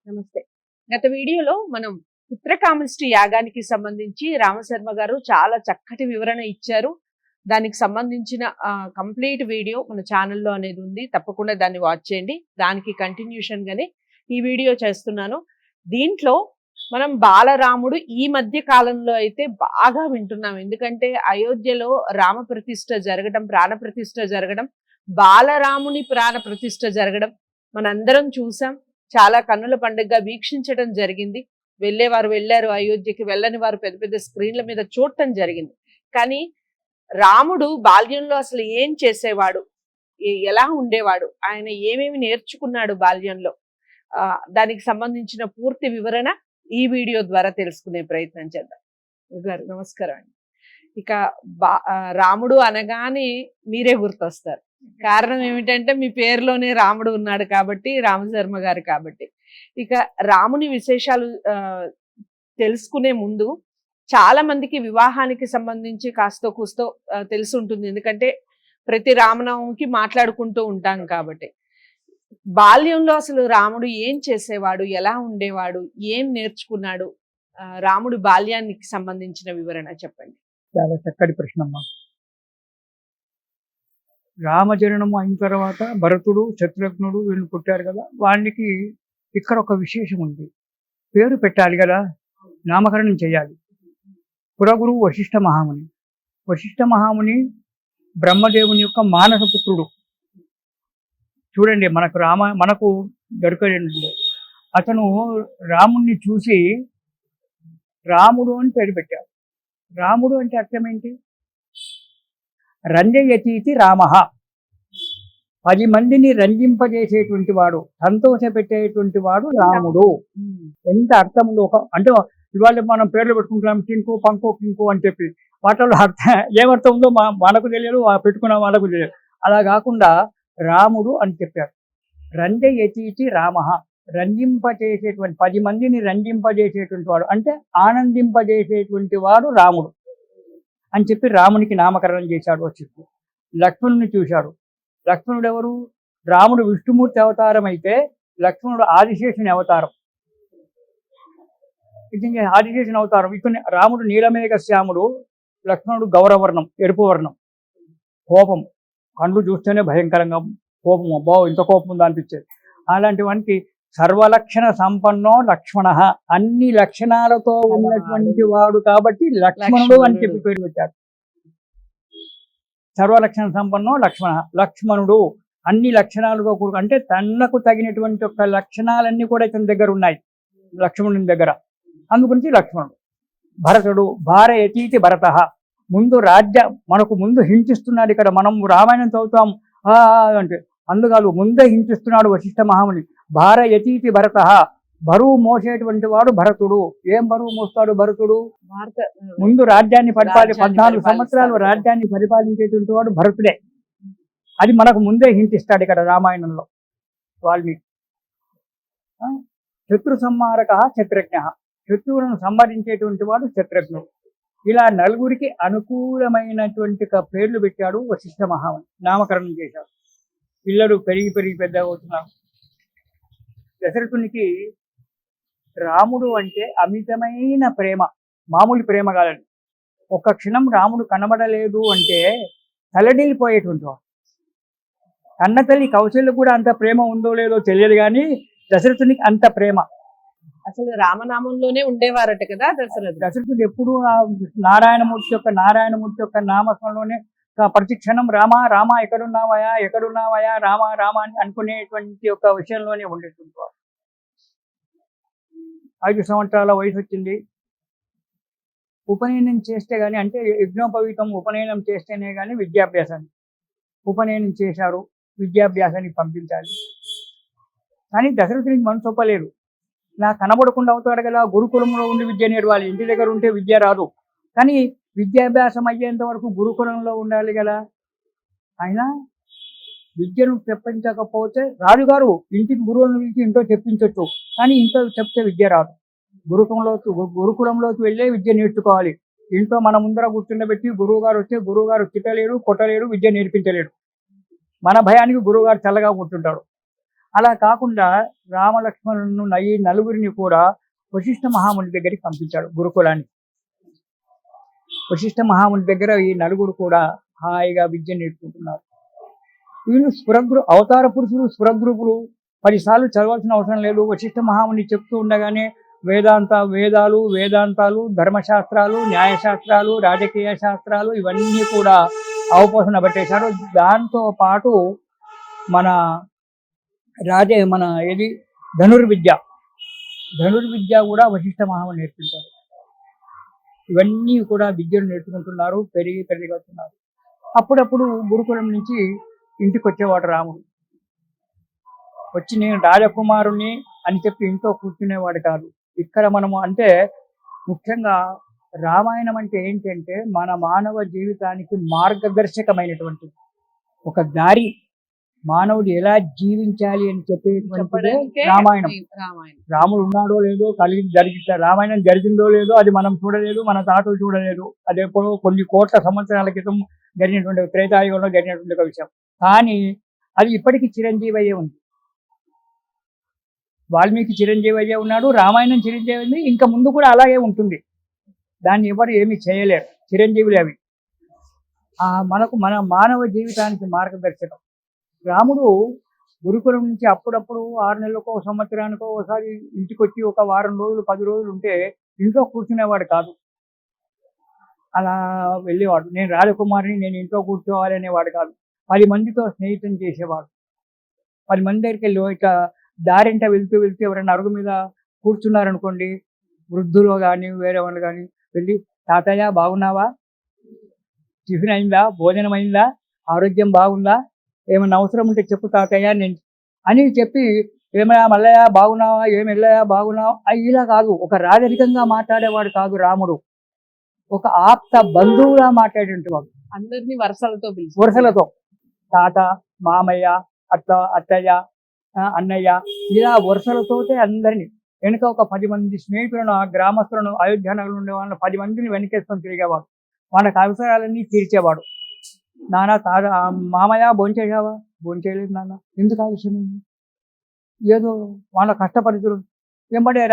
నమస్తే. గత వీడియోలో మనం పుత్రకామేష్టి యాగానికి సంబంధించి రామశర్మ గారు చాలా చక్కటి వివరణ ఇచ్చారు. దానికి సంబంధించిన కంప్లీట్ వీడియో మన ఛానల్‌లో అనేది ఉంది. తప్పకుండా దాన్ని వాచ్ చేయండి. దానికి కంటిన్యూషన్ గానే ఈ వీడియో చేస్తున్నాను. దీంట్లో మనం బాలరాముడు ఈ మధ్య కాలంలో అయితే బాగా వింటున్నాం. ఎందుకంటే అయోధ్యలో రామ ప్రతిష్ఠ జరగడం, ప్రాణ ప్రతిష్ఠ జరగడం, బాలరాముని ప్రాణ ప్రతిష్ఠ జరగడం మనందరం చూసాం. చాలా కన్నుల పండుగగా వీక్షించడం జరిగింది. వెళ్ళేవారు వెళ్ళారు అయోధ్యకి, వెళ్ళని వారు పెద్ద పెద్ద స్క్రీన్ల మీద చూడటం జరిగింది. కానీ రాముడు బాల్యంలో అసలు ఏం చేసేవాడు, ఎలా ఉండేవాడు, ఆయన ఏమేమి నేర్చుకున్నాడు బాల్యంలో, దానికి సంబంధించిన పూర్తి వివరణ ఈ వీడియో ద్వారా తెలుసుకునే ప్రయత్నం చేద్దాం. గారు నమస్కారం అండి. ఇక రాముడు అనగానే మీరే గుర్తొస్తారు. కారణం ఏమిటంటే మీ పేరులోనే రాముడు ఉన్నాడు కాబట్టి, రామశర్మ గారు కాబట్టి. ఇక రాముని విశేషాలు తెలుసుకునే ముందు చాలా మందికి వివాహానికి సంబంధించి కాస్తో కూస్తో తెలిసి ఉంటుంది. ఎందుకంటే ప్రతి రామనవమికి మాట్లాడుకుంటూ ఉంటాం కాబట్టి. బాల్యంలో అసలు రాముడు ఏం చేసేవాడు, ఎలా ఉండేవాడు, ఏం నేర్చుకున్నాడు, రాముడు బాల్యానికి సంబంధించిన వివరణ చెప్పండి. చాలా చక్కటి ప్రశ్నమ్మా. రామజననం అయిన తర్వాత భరతుడు, శత్రుఘ్నుడు వీళ్ళు పుట్టారు కదా, వానికి ఇక్కడ ఒక విశేషం ఉంది. పేరు పెట్టాలి కదా, నామకరణం చేయాలి. కులగురువు వశిష్ఠ మహాముని. వశిష్ఠ మహాముని బ్రహ్మదేవుని యొక్క మానసపుత్రుడు. చూడండి, మనకు దొరకలేదు. అతను రాముణ్ణి చూసి రాముడు అని పేరు పెట్టాడు. రాముడు అంటే అర్థం ఏంటి? రంజయతీతి రామః, 10 మందిని రంజింపజేసేటువంటి వాడు, సంతోషపెట్టేటువంటి వాడు రాముడు. ఎంత అర్థం ఉందో! అంటే ఇవాళ మనం పేర్లు పెట్టుకుంటున్నాం, కింకు పంకు కింకు అని చెప్పి. వాటిలో అర్థం ఏమర్థం ఉందో మనకు తెలియదు, పెట్టుకున్న వాళ్ళకు తెలియదు. అలా కాకుండా రాముడు అని చెప్పారు. రంజయతీతి రామః, రంజింపజేసేటువంటి, 10 మందిని రంజింపజేసేటువంటి వాడు అంటే ఆనందింపజేసేటువంటి వాడు రాముడు అని చెప్పి రామునికి నామకరణం చేశాడు. వచ్చి లక్ష్మణుని చూశాడు. లక్ష్మణుడు ఎవరు? రాముడు విష్ణుమూర్తి అవతారం అయితే లక్ష్మణుడు ఆదిశేషుని అవతారం. ఆదిశేషుని అవతారం. ఇక్కడ రాముడు నీలమేఘ శ్యాముడు, లక్ష్మణుడు గౌరవర్ణం, ఎరుపు వర్ణం. కోపం, కళ్ళు చూస్తేనే భయంకరంగా కోపం, అబ్బా ఇంత కోపం ఉందా అనిపించేది. అలాంటివంటి సర్వలక్షణ సంపన్నో లక్ష్మణ, అన్ని లక్షణాలతో ఉన్నటువంటి వాడు కాబట్టి లక్ష్మణుడు అని చెప్పి పేరు పెట్టారు. సర్వలక్షణ సంపన్నో లక్ష్మణ, లక్ష్మణుడు అన్ని లక్షణాలుగా కూడా, అంటే తనకు తగినటువంటి యొక్క లక్షణాలన్నీ కూడా ఇతని దగ్గర ఉన్నాయి, లక్ష్మణుని దగ్గర. అందుగురించి లక్ష్మణుడు. భరతుడు భారయతీతి భరత, ముందు మనకు ముందు హింసిస్తున్నాడు. ఇక్కడ మనం రామాయణం చదువుతాం అంటే అందుకాదు, ముందే హింసిస్తున్నాడు వశిష్ఠ మహాముని. భారయతీతి భరత, బరువు మోసేటువంటి వాడు భరతుడు. ఏం బరువు మోస్తాడు భరతుడు? ముందు రాజ్యాన్ని 14 సంవత్సరాలు రాజ్యాన్ని పరిపాలించేటువంటి వాడు భరతుడే. అది మనకు ముందే హింసిస్తాడు ఇక్కడ రామాయణంలో వాల్మీకి. శత్రు సంహారక శత్రుఘ్న, శత్రువులను సంహరించేటువంటి వాడు శత్రుఘ్నుడు. ఇలా నలుగురికి అనుకూలమైనటువంటి పేర్లు పెట్టాడు వశిష్ఠ మహాముని, నామకరణం చేశాడు. పిల్లలు పెరిగి పెద్ద అవుతున్నారు. దశరథునికి రాముడు అంటే అమితమైన ప్రేమ, మామూలు ప్రేమ కాదండి. ఒక్క క్షణం రాముడు కనబడలేదు అంటే తలడిల్లిపోయేటువంటి వాడు. కన్న తల్లి కౌశల్య కూడా అంత ప్రేమ ఉందో లేదో తెలియదు, కానీ దశరథునికి అంత ప్రేమ. అసలు రామనామంలోనే ఉండేవారట కదా దశరథుడు. ఎప్పుడు నారాయణమూర్తి యొక్క నామస్మరణలోనే ప్రతి క్షణం రామ రామ ఎక్కడున్నావయా రామ రామ అని అనుకునేటువంటి ఒక విషయంలోనే ఉండేటువంటి వాడు. 5 సంవత్సరాల వయసు వచ్చింది. ఉపనయనం చేస్తే కానీ, అంటే యజ్ఞోపవీతం ఉపనయనం చేస్తేనే కానీ విద్యాభ్యాసాన్ని, ఉపనయనం చేశారు, విద్యాభ్యాసానికి పంపించాలి. కానీ దశరథునికి మనసు ఒప్పలేదు. నాకు కనబడకుండా అవుతాడు కదా, గురుకులంలో ఉండి విద్య నేర్వాలి, ఇంటి దగ్గర ఉంటే విద్య రాదు. కానీ విద్యాభ్యాసం అయ్యేంత వరకు గురుకులంలో ఉండాలి కదా. ఆయన విద్యను చెప్పించకపోతే, రాజుగారు ఇంటికి గురువులను పిలిచి ఇంట్లో చెప్పించవచ్చు, కానీ ఇంట్లో చెప్తే విద్య రాదు. గురుకులంలోకి వెళ్ళే విద్య నేర్చుకోవాలి. ఇంట్లో మన ముందర కూర్చుండబెట్టి గురువుగారు వస్తే గురువుగారు తిట్టలేరు, కొట్టలేరు, విద్య నేర్పించలేడు. మన భయానికి గురువుగారు చల్లగా కూర్చుంటాడు. అలా కాకుండా రామలక్ష్మణులను ఈ నలుగురిని కూడా వశిష్ఠ మహాముని దగ్గరికి పంపించాడు గురుకులానికి. వశిష్ఠ మహాముని దగ్గర ఈ నలుగురు కూడా హాయిగా విద్య నేర్చుకుంటున్నారు. వీళ్ళు అవతార పురుషులు, స్ఫురద్రూపులు, 10 సార్లు చదవాల్సిన అవసరం లేదు. వశిష్ఠ మహాముని చెప్తూ ఉండగానే వేదాంతాలు, ధర్మశాస్త్రాలు, న్యాయశాస్త్రాలు, రాజకీయ శాస్త్రాలు ఇవన్నీ కూడా అవపోసన పట్టేశారు. దాంతో పాటు మన ఏది ధనుర్విద్య కూడా వశిష్ఠ మహాముని నేర్పించారు. ఇవన్నీ కూడా విద్యను నేర్చుకుంటున్నారు, పెరిగొస్తున్నారు. అప్పుడప్పుడు గురుకులం నుంచి ఇంటికి వచ్చేవాడు రాముడు. వచ్చి నేను రాజకుమారుని అని చెప్పి ఇంట్లో కూర్చునేవాడు కాదు. ఇక్కడ మనము అంటే ముఖ్యంగా రామాయణం అంటే ఏంటంటే మన మానవ జీవితానికి మార్గదర్శకమైనటువంటి ఒక దారి, మానవుడు ఎలా జీవించాలి అని చెప్పేటువంటిదే రామాయణం. రాముడు ఉన్నాడో లేదో రామాయణం జరిగిందో లేదో అది మనం చూడలేదు, మన తాతలు చూడలేదు. అది ఎప్పుడో కొన్ని కోట్ల సంవత్సరాల క్రితం జరిగినటువంటి త్రేతాయుగంలో జరిగినటువంటి ఒక విషయం. కానీ అది ఇప్పటికీ చిరంజీవి అయ్యే ఉంది. వాల్మీకి చిరంజీవి అయ్యే ఉన్నాడు, రామాయణం చిరంజీవి ఉంది, ఇంకా ముందు కూడా అలాగే ఉంటుంది. దాన్ని ఎవరు ఏమీ చేయలేరు, చిరంజీవులు అవి. మన మానవ జీవితానికి మార్గదర్శకం. రాముడు గురుకులం నుంచి అప్పుడప్పుడు 6 నెలలకో సంవత్సరానికో ఒకసారి ఇంటికి వచ్చి ఒక వారం రోజులు 10 రోజులు ఉంటే ఇంట్లో కూర్చునేవాడు కాదు. అలా వెళ్ళేవాడు. నేను రాజకుమారిని, నేను ఇంట్లో కూర్చోవాలి అనేవాడు కాదు. 10 మందితో స్నేహితం చేసేవాడు. 10 మంది దగ్గరికి వెళ్ళి ఇక దారింట వెళ్తూ ఎవరైనా అరుగు మీద కూర్చున్నారనుకోండి, వృద్ధులు కానీ వేరే వాళ్ళు కానీ వెళ్ళి, తాతయ్య బాగున్నావా, టిఫిన్ అయిందా, భోజనం అయిందా, ఆరోగ్యం బాగుందా, ఏమైనా అవసరం ఉంటే చెప్పు తాతయ్య నేను అని చెప్పి, ఏమైనా మల్లయ్య బాగున్నావా, ఏమి వెళ్ళయ్యా బాగున్నావా, ఇలా కాదు. ఒక రాజరికంగా మాట్లాడేవాడు కాదు రాముడు. ఒక ఆప్త బంధువులా మాట్లాడేటువంటి వాడు. అందరినీ వరుసలతో తాత, మామయ్య, అత్తయ్య, అన్నయ్య, ఇలా వరుసలతోటే అందరినీ. వెనుక ఒక 10 మంది స్నేహితులను, ఆ గ్రామస్తులను, అయోధ్య నగరంలో ఉండే వాళ్ళని 10 మందిని వెనకేసుకొని తిరిగేవాడు. వాళ్ళకి అవసరాలన్నీ తీర్చేవాడు. మామయ్య భోంచేసావా, భోంచేయలేదు నాన్న, ఎందుకు ఆలస్యం, ఏదో వాళ్ళ కష్టపరిస్థితులు వెంబడే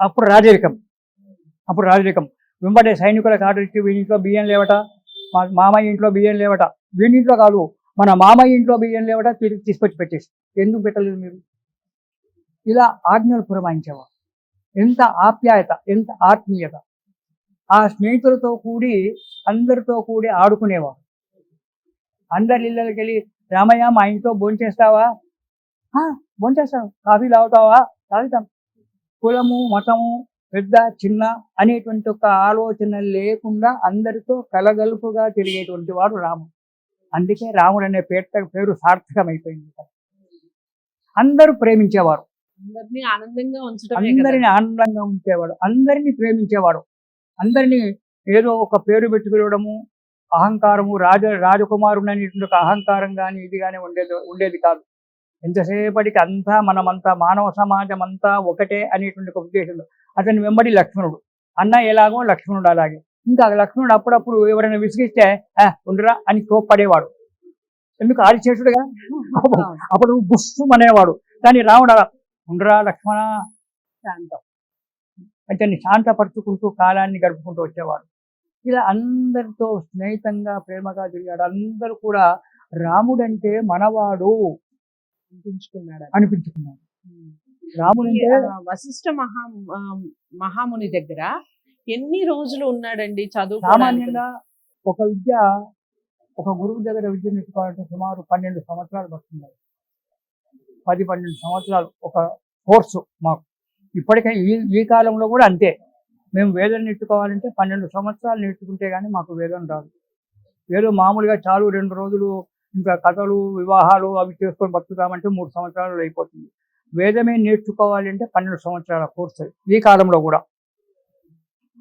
అప్పుడు రాజరికం వెంబడే సైనికులకు ఆర్డర్ ఇచ్చి వీడింట్లో బియ్యం లేవట, మామయ్య ఇంట్లో బియ్యం లేవట, వీడింట్లో కాదు మన మామయ్య ఇంట్లో బియ్యం లేవట, తీసుకొచ్చి పెట్టేసి, ఎందుకు పెట్టలేదు మీరు, ఇలా ఆజ్ఞలు పురమాయించేవాడు. ఎంత ఆప్యాయత, ఎంత ఆత్మీయత. ఆ స్నేహితులతో కూడి అందరితో కూడి ఆడుకునేవాడు. అందరి ఇళ్ళకి వెళ్ళి, రామయ్య మా ఇంట్లో భోంచేస్తావా, భోంచేస్తాను, కాఫీ తాగుతావా, తాగుతాం. కులము, మతము, పెద్ద చిన్న అనేటువంటి ఒక ఆలోచన లేకుండా అందరితో కలగలుపుగా తిరిగేటువంటి వాడు రాముడు. అందుకే రాముడు అనే పేరు సార్థకమైపోయింది. అందరూ ప్రేమించేవారు, అందరినీ ఆనందంగా ఉంచేవాడు, అందరినీ ప్రేమించేవాడు. అందరినీ ఏదో ఒక పేరు పెట్టుకోవడము, అహంకారము, రాజకుమారుడు అనేటువంటి ఒక అహంకారం కానీ ఇది కానీ ఉండేది కాదు. ఎంతసేపటికి మనమంతా మానవ సమాజం అంతా ఒకటే అనేటువంటి ఒక ఉద్దేశంలో అతని వెంబడి లక్ష్మణుడు. అన్న ఎలాగో లక్ష్మణుడు అలాగే. ఇంకా లక్ష్మణుడు అప్పుడప్పుడు ఎవరైనా విసిగిస్తే ఉండరా అని కోప్పడేవాడు. ఎందుకు ఆదిశేషుడుగా, అప్పుడు గుస్సు అనేవాడు. కానీ రాముడు అలా, ఉండరా లక్ష్మణ, శాంతం, అతన్ని శాంతపరుచుకుంటూ కాలాన్ని గడుపుకుంటూ వచ్చేవాడు. ఇలా అందరితో స్నేహితంగా ప్రేమగా తిరిగాడు. అందరూ కూడా రాముడంటే మనవాడు అనిపించుకున్నాడు. రాముడు వశిష్ఠ మహాముని దగ్గర ఎన్ని రోజులు ఉన్నాడండి చదువు? సామాన్యంగా ఒక గురువు దగ్గర విద్య నేర్చుకోవాలంటే సుమారు 12 సంవత్సరాలు పడుతున్నారు. 10-12 సంవత్సరాలు ఒక కోర్సు మాకు. ఇప్పటికే ఈ కాలంలో కూడా అంతే. మేము వేదం నేర్చుకోవాలంటే 12 సంవత్సరాలు నేర్చుకుంటే కానీ మాకు వేదం రాదు. ఏదో మామూలుగా చాలు 2 రోజులు ఇంకా కథలు, వివాహాలు అవి చేసుకొని బతుకుతామంటే 3 సంవత్సరాలు అయిపోతుంది. వేదమే నేర్చుకోవాలి అంటే 12 సంవత్సరాల కోర్సు. ఈ కాలంలో కూడా,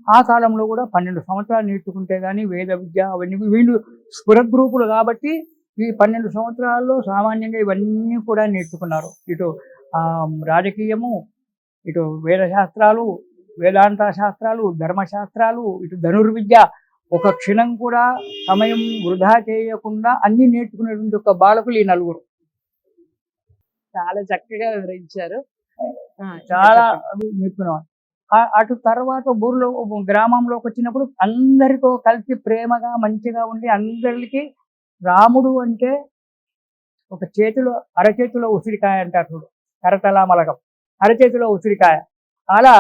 ఆ కాలంలో కూడా 12 సంవత్సరాలు నేర్చుకుంటే కానీ వేద విద్య అవన్నీ, వీళ్ళు స్ఫురద్రూపులు కాబట్టి ఈ 12 సంవత్సరాల్లో సామాన్యంగా ఇవన్నీ కూడా నేర్చుకున్నారు. ఇటు రాజకీయము, ఇటు వేదశాస్త్రాలు, వేదాంత శాస్త్రాలు, ధర్మశాస్త్రాలు, ఇటు ధనుర్విద్య, ఒక క్షణం కూడా సమయం వృధా చేయకుండా అన్ని నేర్చుకునేటువంటి ఒక బాలకులు ఈ నలుగురు. చాలా చక్కగా వివరించారు. చాలా నేర్చుకున్నాం. అటు తర్వాత ఊర్లో గ్రామంలోకి వచ్చినప్పుడు అందరితో కలిసి ప్రేమగా మంచిగా ఉండి అందరికి రాముడు అంటే ఒక చేతిలో అరచేతిలో ఉసిరికాయ అంటారు చూడు, కరతలా మలగం, అరచేతిలో ఉసిరికాయ. అలా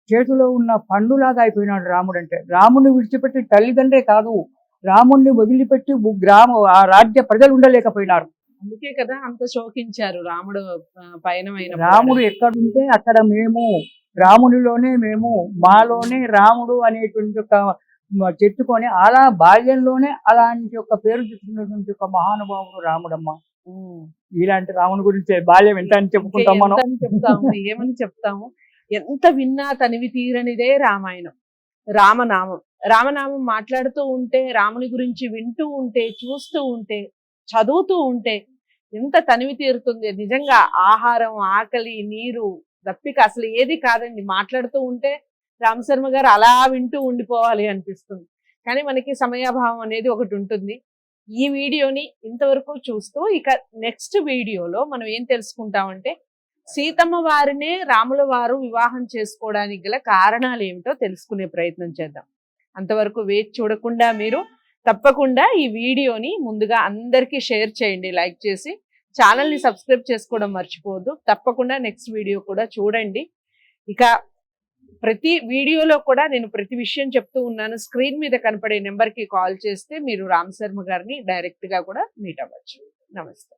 చేతిలో ఉన్న పండులాగా అయిపోయినాడు రాముడు అంటే. రాముడిని విడిచిపెట్టి తల్లిదండ్రే కాదు, రాముడిని వదిలిపెట్టి ఆ రాజ్య ప్రజలు ఉండలేకపోయినారు. అందుకే కదా అంత శోకించారు రాముడు పయనమైన. రాముడు ఎక్కడుంటే అక్కడ మేము, రామునిలోనే మేము, మాలోనే రాముడు అనేటువంటి ఒక చెట్టుకొని అలా బాల్యంలోనే అలాంటి ఒక పేరు తెచ్చుకున్నటువంటి ఒక మహానుభావుడు రాముడమ్మ. ఇలాంటి రాముని గురించి బాల్యం ఎంత అని చెప్పుకుంటాం మనం. చెప్తాము ఏమని చెప్తాము, ఎంత విన్నా తనివి తీరనిదే రామాయణం. రామనామం రామనామం మాట్లాడుతూ ఉంటే, రాముని గురించి వింటూ ఉంటే, చూస్తూ ఉంటే, చదువుతూ ఉంటే ఎంత తనివి తీరుతుంది. నిజంగా ఆహారం, ఆకలి, నీరు, దప్పిక అసలు ఏది కాదండి. మాట్లాడుతూ ఉంటే రామశర్మ గారు అలా వింటూ ఉండిపోవాలి అనిపిస్తుంది. కానీ మనకి సమయాభావం అనేది ఒకటి ఉంటుంది. ఈ వీడియోని ఇంతవరకు చూస్తూ ఇక నెక్స్ట్ వీడియోలో మనం ఏం తెలుసుకుంటామంటే, సీతమ్మ వారినే రాముల వారు వివాహం చేసుకోవడానికి గల కారణాలు ఏమిటో తెలుసుకునే ప్రయత్నం చేద్దాం. అంతవరకు వేచి చూడకుండా మీరు తప్పకుండా ఈ వీడియోని ముందుగా అందరికీ షేర్ చేయండి, లైక్ చేసి ఛానల్ని సబ్స్క్రైబ్ చేసుకోవడం మర్చిపోవద్దు. తప్పకుండా నెక్స్ట్ వీడియో కూడా చూడండి. ఇక ప్రతి వీడియోలో కూడా నేను ప్రతి విషయం చెప్తూ ఉన్నాను. స్క్రీన్ మీద కనపడే నెంబర్కి కాల్ చేస్తే మీరు రామశర్మ గారిని డైరెక్ట్గా కూడా మీట్ అవ్వచ్చు. నమస్తే.